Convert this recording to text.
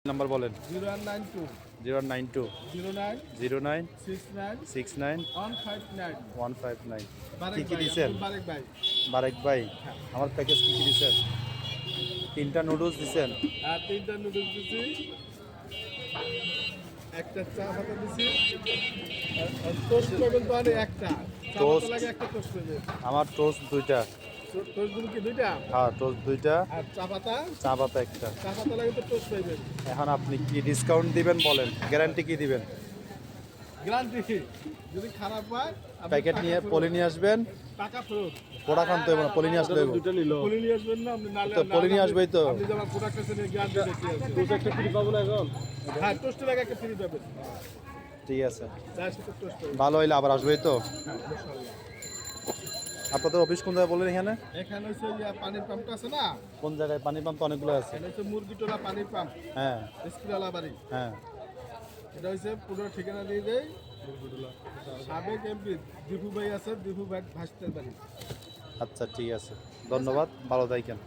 Number বলেন। 0192 092 09 09 69 69 159 159। বারেক কি কি ভাই, দিচ্ছেন? আব্দুল বারেক ভাই। বারেক ভাই, হ্যাঁ। আমার প্যাকেজ কি কি দিচ্ছেন? 3টা নুডলস দিচ্ছেন, আর 3টা নুডলস দিছি, একটা চা পাতা দিছি, আর টোস্ট পাবেন তো আরে একটা চা পাতা টোস্ট লাগে, একটা টোস্ট পাবে। আমার টোস্ট 2টা। টোস্ট দিন কি দুইটা? হ্যাঁ, টোস্ট 2টা, আর চা পাতা একটা। লাগে তো টোস্ট পাইবেন। এখন আপনি কি ডিসকাউন্ট দিবেন বলেন, গ্যারান্টি কি দিবেন? গ্যারান্টি যদি খারাপ হয় আপনি প্যাকেট টাকা নিয়ে ফেরত। পলি নিয়ে আসবেন, টাকা ফেরত। পোড়া খান তো হবে না, পলি নিয়ে আসলে হইব। পলি নিয়ে আসবেন না আপনি, নালে তো পলি নিয়ে আসবেই তো। আপনি যখন প্রোডাক্ট আছে গ্যারান্টি দিতে আছে। টোস্ট একটা ফ্রি পাবো না এখন? হ্যাঁ, টোস্ট লাগে একটা ফ্রি পাবেন। ঠিক আছে, চায়ের সাথে টোস্ট পাবেন। ভালো হইলে আবার আসবেই তো। হ্যাঁ, ইনশাআল্লাহ। আপনাদের অফিস কোন জায়গায় বললেন এখানে? এখানে হচ্ছে পানির পাম্পটা আছে না, কোন জায়গায়? পানি পাম্প তো অনেকগুলো আছে। এটা হচ্ছে মুরগিটোলা পানির পাম্প, হ্যাঁ স্কুলালা বাড়ি। হ্যাঁ। এটা হচ্ছে পুরো ঠিকানা দিয়ে দেয় সাবেক এমপি দীপু ভাই আছে, দীপু ভাই ভাসতের বাড়ি। আচ্ছা ঠিক আছে, ধন্যবাদ, ভালো থাকেন।